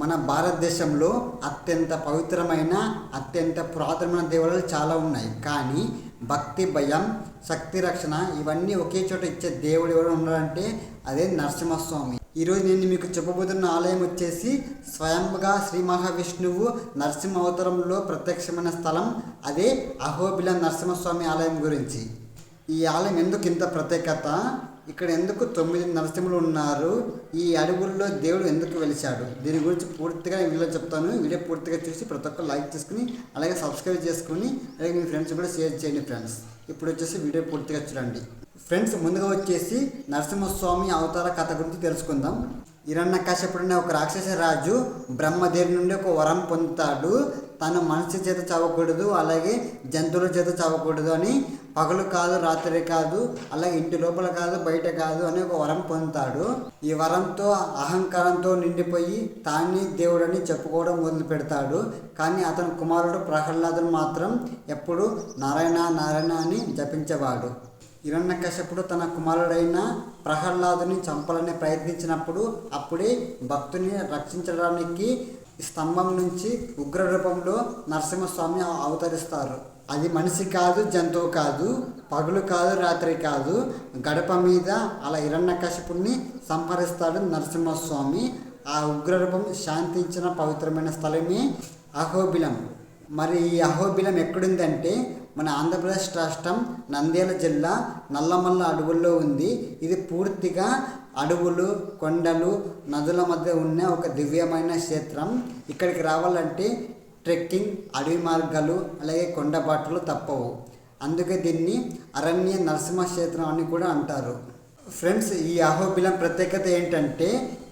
మన భారతదేశంలో అత్యంత పవిత్రమైన అత్యంత పురాతనమైన దేవాలయాలు చాలా ఉన్నాయి. కానీ భక్తి, భయం, శక్తి, రక్షణ ఇవన్నీ ఒకే చోట ఇచ్చే దేవుడు ఎవరు ఉన్నారంటే అదే నరసింహస్వామి. ఈరోజు నేను మీకు చెప్పబోతున్న ఆలయం వచ్చేసి స్వయంగా శ్రీ మహావిష్ణువు నరసింహ అవతారంలో ప్రత్యక్షమైన స్థలం. అదే అహోబిలం నరసింహస్వామి ఆలయం గురించి. ఈ ఆలయం ఎందుకు ఇంత ప్రత్యేకత, ఇక్కడ ఎందుకు 9 నరసింహులు ఉన్నారు, ఈ అడవుల్లో దేవుడు ఎందుకు వెలిశాడు, దీని గురించి పూర్తిగా నేను వీడియో చెప్తాను. వీడియో పూర్తిగా చూసి ప్రతి ఒక్కరు లైక్ చేసుకుని అలాగే సబ్స్క్రైబ్ చేసుకుని అలాగే మీ ఫ్రెండ్స్ కూడా షేర్ చేయండి ఫ్రెండ్స్. ఇప్పుడు వచ్చేసి వీడియో పూర్తిగా చూడండి ఫ్రెండ్స్. ముందుగా వచ్చేసి నరసింహస్వామి అవతార కథ గురించి తెలుసుకుందాం. హిరణ్యకశిపుడు అనే ఒక రాక్షస రాజు బ్రహ్మదేవుని నుండి ఒక వరం పొందుతాడు. తను మనిషి చేత చావకూడదు, అలాగే జంతువుల చేత చావకూడదు అని. పగలు కాదు, రాత్రి కాదు, అలాగే ఇంటి లోపల కాదు, బయట కాదు అని ఒక వరం పొందుతాడు. ఈ వరంతో అహంకారంతో నిండిపోయి తాన్ని దేవుడని చెప్పుకోవడం మొదలు పెడతాడు. కానీ అతని కుమారుడు ప్రహ్లాదుడు మాత్రం ఎప్పుడు నారాయణ నారాయణ అని జపించేవాడు. హిరణ్యకశిపుడు తన కుమారుడైన ప్రహ్లాదుని చంపాలని ప్రయత్నించినప్పుడు అప్పుడే భక్తుని రక్షించడానికి స్తంభం నుంచి ఉగ్ర రూపంలో నరసింహస్వామి అవతరిస్తారు. అది మనిషి కాదు, జంతువు కాదు, పగలు కాదు, రాత్రి కాదు, గడప మీద అలా హిరణ్యకశిపుడిని సంహరిస్తాడు నరసింహస్వామి. ఆ ఉగ్రరూపం శాంతించిన పవిత్రమైన స్థలమే అహోబిలం. మరి ఈ అహోబిలం ఎక్కడుందంటే మన ఆంధ్రప్రదేశ్ రాష్ట్రం నంద్యాల జిల్లా నల్లమల్ల అడవుల్లో ఉంది. ఇది పూర్తిగా అడవులు, కొండలు, నదుల మధ్య ఉన్న ఒక దివ్యమైన క్షేత్రం. ఇక్కడికి రావాలంటే ట్రెక్కింగ్, అడవి మార్గాలు అలాగే కొండబాటలు తప్పవు. అందుకే దీన్ని అరణ్య నరసింహ క్షేత్రం అని కూడా అంటారు. ఫ్రెండ్స్, ఈ అహోబిలం ప్రత్యేకత ఏంటంటే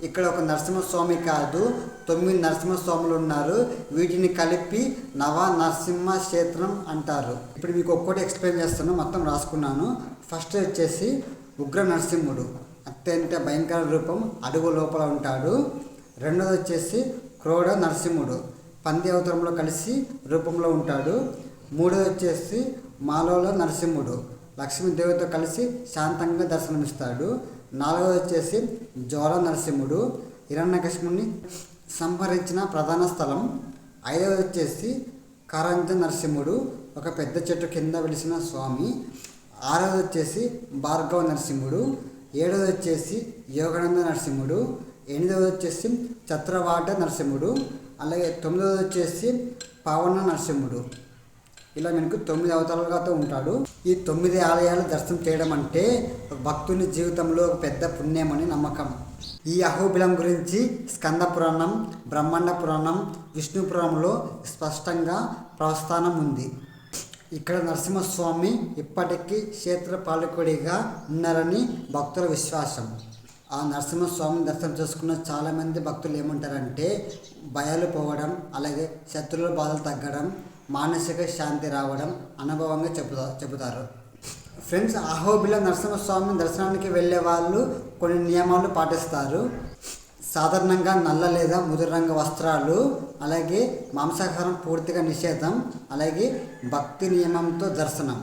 ఇక్కడ ఒక నరసింహస్వామి కాదు, 9 నరసింహస్వాములు ఉన్నారు. వీటిని కలిపి నవ నరసింహ క్షేత్రం అంటారు. ఇప్పుడు మీకు ఒక్కటి ఎక్స్ప్లెయిన్ చేస్తాను, మొత్తం రాసుకున్నాను. ఫస్ట్ వచ్చేసి ఉగ్ర నరసింహుడు, అత్యంత భయంకర రూపం, అడుగు లోపల ఉంటాడు. రెండోది వచ్చేసి క్రోడ నరసింహుడు, పంది అవతారంలో కలిసి రూపంలో ఉంటాడు. మూడోది వచ్చేసి మాలోల నరసింహుడు, లక్ష్మీదేవితో కలిసి శాంతంగా దర్శనమిస్తాడు. నాలుగోది వచ్చేసి జ్వాల నరసింహుడు, హిరణ్యకశిపుని సంహరించిన ప్రధాన స్థలం. ఐదవది వచ్చేసి కారంజ నరసింహుడు, ఒక పెద్ద చెట్టు కింద వెలిసిన స్వామి. ఆరవది వచ్చేసి భార్గవ నరసింహుడు. ఏడవది వచ్చేసి యోగానంద నరసింహుడు. ఎనిమిదవది వచ్చేసి చత్రవాట నరసింహుడు. అలాగే 9వది వచ్చేసి పావన నరసింహుడు. ఇలా మనకు 9 అవతారాలుగా ఉంటాడు. ఈ 9 ఆలయాలు దర్శనం చేయడం అంటే భక్తుని జీవితంలో ఒక పెద్ద పుణ్యమని నమ్మకం. ఈ అహోబిలం గురించి స్కంద పురాణం, బ్రహ్మాండ పురాణం, విష్ణు పురాణంలో స్పష్టంగా ప్రస్థానం ఉంది. ఇక్కడ నరసింహస్వామి ఇప్పటికీ క్షేత్ర పాలకుడిగా ఉన్నారని భక్తుల విశ్వాసం. ఆ నరసింహస్వామిని దర్శనం చేసుకున్న చాలామంది భక్తులు ఏమంటారంటే భయాలు పోవడం, అలాగే శత్రువుల బాధలు తగ్గడం, మానసిక శాంతి రావడం అనుభవంగా చెబుతారు. ఫ్రెండ్స్, అహోబిలం నరసింహస్వామి దర్శనానికి వెళ్ళే వాళ్ళు కొన్ని నియమాలు పాటిస్తారు. సాధారణంగా నల్ల లేదా ముదురు రంగు వస్త్రాలు, అలాగే మాంసాహారం పూర్తిగా నిషేధం, అలాగే భక్తి నియమంతో దర్శనం.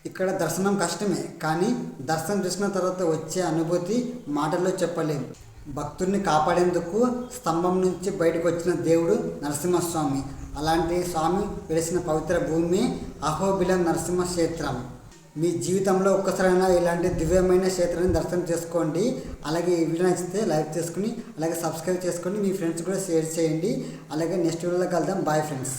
ఇక్కడ దర్శనం కష్టమే, కానీ దర్శనం చేసిన తర్వాత వచ్చే అనుభూతి మాటల్లో చెప్పలేము. భక్తుడిని కాపాడేందుకు స్తంభం నుంచి బయటకు వచ్చిన దేవుడు నరసింహస్వామి. అలాంటి స్వామి వెలిసిన పవిత్ర భూమి అహోబిలం నరసింహ క్షేత్రం. మీ జీవితంలో ఒక్కసారైనా ఇలాంటి దివ్యమైన క్షేత్రాన్ని దర్శనం చేసుకోండి. అలాగే ఈ వీడియో నచ్చితే లైక్ చేసుకుని అలాగే సబ్స్క్రైబ్ చేసుకొని మీ ఫ్రెండ్స్ కూడా షేర్ చేయండి. అలాగే నెక్స్ట్ వీడియోలో కలుద్దాం. Bye friends.